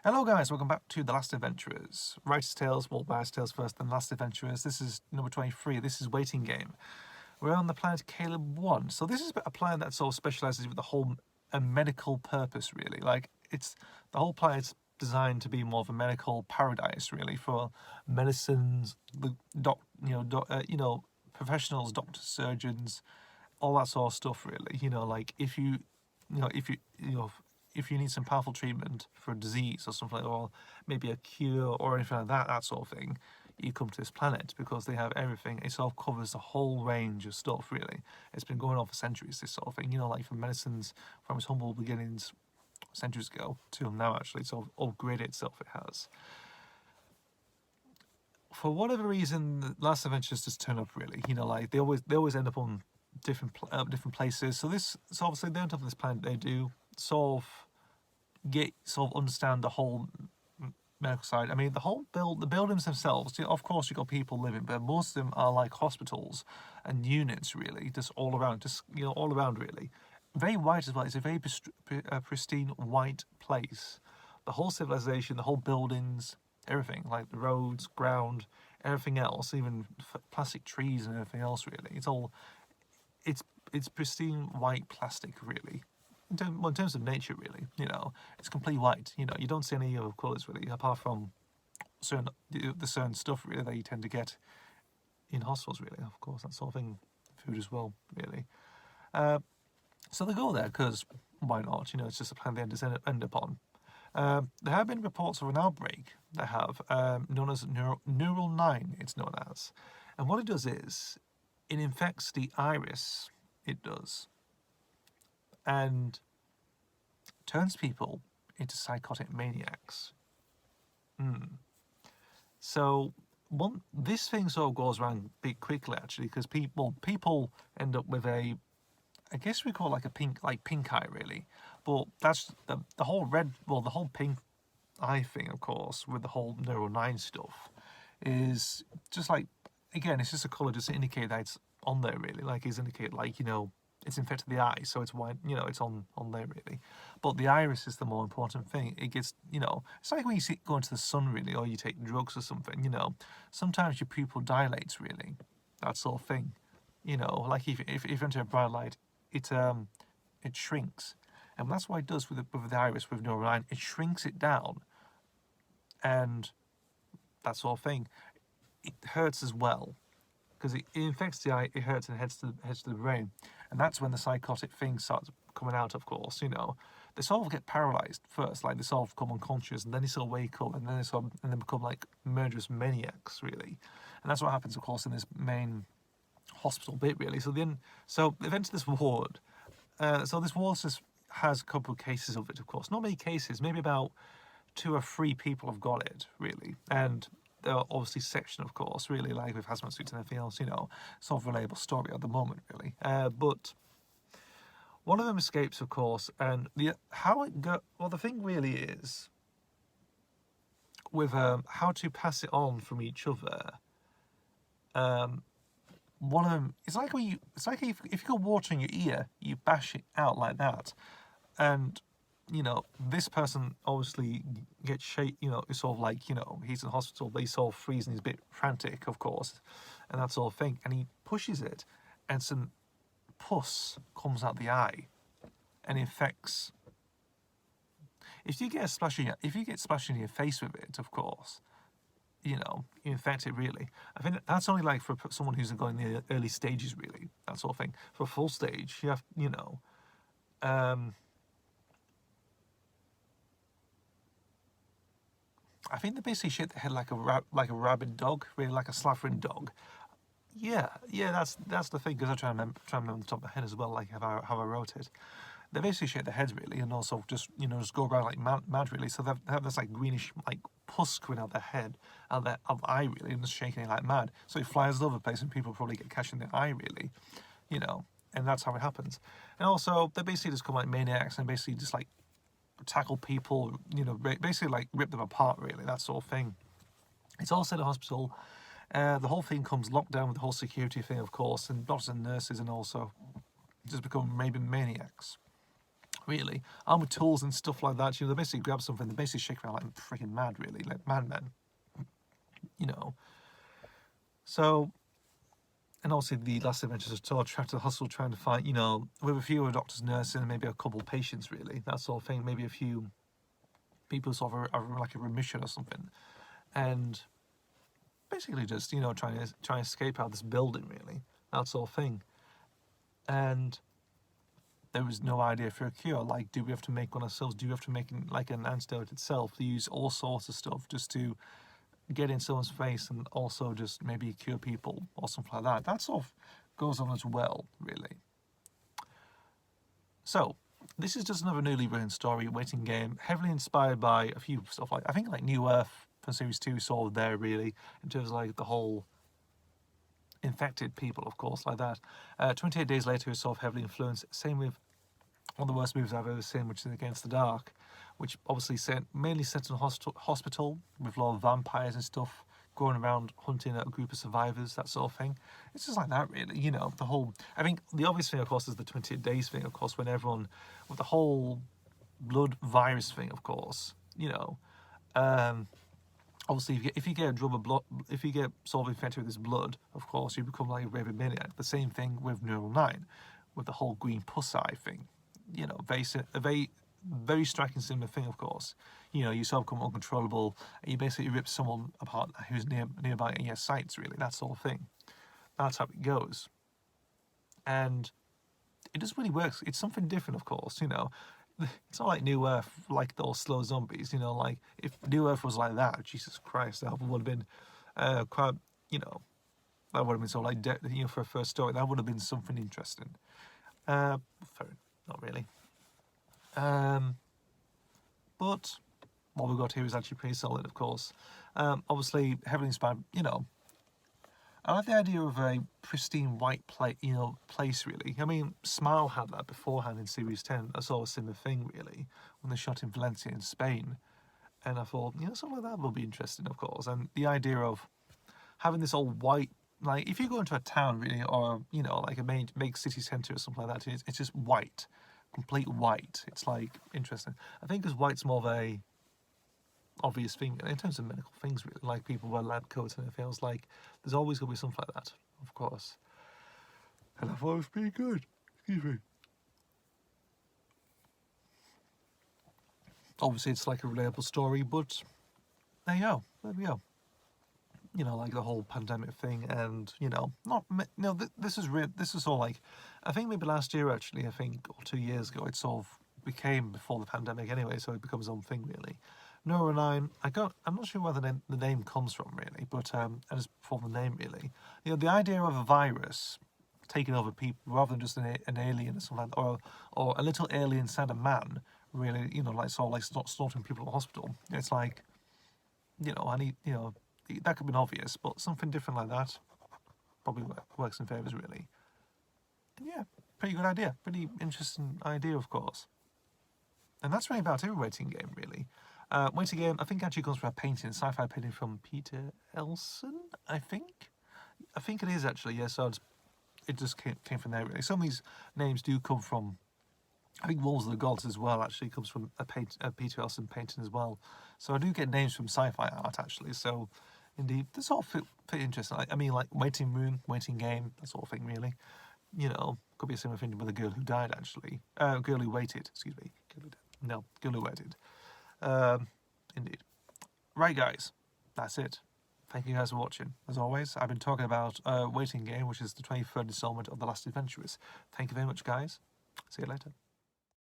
Hello guys, welcome back to The Last Adventurers. Writer's Tales, well, Writer's Tales first, then Last Adventurers. This is number 23, this is Waiting Game. We're on the planet Caleb 1. So this is a planet that sort of specialises with the whole medical purpose, really. Like, it's the whole planet's designed to be more of a medical paradise, really, for medicines, the professionals, doctors, surgeons, all that sort of stuff, really. Like if you need some powerful treatment for a disease or something, or maybe a cure or anything like that, that sort of thing, you come to this planet because they have everything. It sort of covers the whole range of stuff, really. It's been going on for centuries, this sort of thing. Like from medicines from its humble beginnings centuries ago till now, actually, sort of upgraded itself, it has. For whatever reason, the Last Adventures just turn up, really. Like they always end up on different places. So obviously they're on top of this planet. They do sort of understand the whole medical side. I mean, the buildings themselves. Of course, you've got people living, but most of them are like hospitals and units, really, just all around, all around, really. Very white as well. It's a very pristine white place. The whole civilization, the whole buildings, everything, like the roads, ground, everything else, even plastic trees and everything else, really. It's pristine white plastic, really. In terms of nature, really, it's completely white. You don't see any other colours, really, apart from the certain stuff, really, that you tend to get in hostels, really. Of course, that sort of thing, food as well, really. So they go there because why not? It's just a plan they end up on. There have been reports of an outbreak they have, known as Neural 9, it's known as. And what it does is, it infects the iris, it does, and turns people into psychotic maniacs. So this thing sort of goes around big quickly, actually, because people end up with I guess we call it like pink eye, really. But that's the whole the whole pink eye thing, of course, with the whole Neural 9 stuff, is just like, again, it's just a colour just to indicate that it's on there, really. Like, it's indicate, like, it's infected the eye, so it's white, it's on there, really. But the iris is the more important thing. It gets, it's like when you go into the sun, really, or you take drugs or something, sometimes your pupil dilates, really, that sort of thing. Like if you enter a bright light, it shrinks. And that's what it does with the iris, with Neural 9. It shrinks it down, and that sort of thing. It hurts as well, because it infects the eye, it hurts, and heads to the brain. And that's when the psychotic thing starts coming out, of course. They sort of get paralyzed first, like they sort of become unconscious, and then they sort of wake up, and then they become like murderous maniacs, really. And that's what happens, of course, in this main hospital bit, really. So they've entered this ward. So this ward has a couple of cases of it, of course. Not many cases, maybe about 2 or 3 people have got it, really. And they're obviously sectioned, of course, really, like with hazmat suits and everything else, sort of relatable story at the moment, really. But one of them escapes, of course, and the thing really is with how to pass it on from each other. One of them, it's like if you got water in your ear, you bash it out like that, and this person obviously gets shake. It's sort of like, he's in the hospital, but he's sort of freezing, he's a bit frantic, of course, and that sort of thing, and he pushes it, and some pus comes out the eye, and infects. If you get splashed in your face with it, of course, you infect it, really. I think that's only like for someone who's going in the early stages, really, that sort of thing. For a full stage, you have, I think they basically shake the head like a rabid dog, really, like a slavering dog. Yeah, that's the thing, because I try and remember on the top of my head as well, like how I wrote it. They basically shake their heads, really, and also just go around like mad, really. So they have this like greenish like pus coming out their head, out the eye, really, and just shaking it like mad. So it flies all over the place, and people probably get catch in their eye, really, and that's how it happens. And also they basically just come like maniacs and basically just like tackle people, basically like rip them apart, really, that sort of thing. It's all set at hospital. The whole thing comes locked down with the whole security thing, of course, and doctors and nurses, and also just become maybe maniacs. really. Armored tools and stuff like that. You know, they basically grab something, they basically shake around like freaking mad, really, like madmen. You know. So, and also the last adventures of Todd trapped to the hospital trying to find, you know, with a few doctors, nurses, and maybe a couple of patients, really. That sort of thing. Maybe a few people sort of are like a remission or something. And basically just, you know, trying to escape out of this building, really. That sort of thing. And there was no idea for a cure. Like, do we have to make one ourselves? Do we have to make like an antidote itself? To use all sorts of stuff just to get in someone's face and also just maybe cure people or something like that. That sort of goes on as well, really. So, this is just another newly written story, waiting game, heavily inspired by a few stuff like, I think like New Earth from Series 2 sort of there, really, in terms of like the whole infected people, of course, like that. 28 Days Later is sort of heavily influenced. Same with one of the worst movies I've ever seen, which is Against the Dark, which obviously mainly set in a hospital with a lot of vampires and stuff going around hunting a group of survivors, that sort of thing. It's just like that, really. You know, the whole. I think the obvious thing, of course, is the 28 Days thing, of course, when everyone with the whole blood virus thing, of course. You know, obviously, if you get a drop of blood, if you get sort of infected with this blood, of course, you become like a rabid maniac. The same thing with Neural 9, with the whole green pus eye thing. You know, very striking similar thing, of course. You know, you sort of become uncontrollable, and you basically rip someone apart who's nearby in your sights, really, that sort of thing. That's how it goes. And it just really works. It's something different, of course, you know. It's not like New Earth, like those slow zombies, you know, like, if New Earth was like that, Jesus Christ, that would have been quite, you know, that would have been so like, you know, for a first story, that would have been something interesting. Fair, not really. But what we've got here is actually pretty solid, of course. Obviously, heavily inspired, you know. I like the idea of a pristine white place, really. I mean, Smile had that beforehand in Series 10. I saw a similar thing, really, when they shot in Valencia in Spain. And I thought, you know, something like that will be interesting, of course. And the idea of having this all white, like, if you go into a town, really, or, you know, like a big city centre or something like that, it's just white. Complete white. It's like interesting. I think because white's more of a obvious thing in terms of medical things, really. Like people wear lab coats and it feels like there's always going to be something like that, of course. And I thought it was pretty good. Excuse me. Obviously, it's like a relatable story, but there you go. There we go. You know, like the whole pandemic thing, and you know, not no. This is real. This is all like, I think maybe last year actually. I think or 2 years ago, it sort of became before the pandemic anyway, so it becomes its own thing really. Neuro 9, I'm not sure where the name comes from really, but I just for the name really. You know, the idea of a virus taking over people rather than just an alien or something, like that, or a little alien inside a man, really. You know, like sort of like slaughtering people in the hospital. It's like, you know, I need, you know, that could be obvious, but something different like that probably works in favours, really. And yeah, pretty good idea. Pretty interesting idea, of course. And that's really about every waiting game, really. Waiting game, I think, actually comes from a painting, a sci-fi painting from Peter Elson, I think. I think it is, actually, yeah, so it just came from there, really. Some of these names do come from, I think Wolves of the Gods as well, actually, comes from a Peter Elson painting as well. So I do get names from sci-fi art, actually, so indeed, this all fit interesting. I mean, like Waiting Room, Waiting Game, that sort of thing, really. You know, could be a similar thing with a girl who died, actually. Girl who waited, excuse me. Girl who waited. Indeed. Right, guys, that's it. Thank you guys for watching. As always, I've been talking about Waiting Game, which is the 23rd installment of The Last Adventurers. Thank you very much, guys. See you later.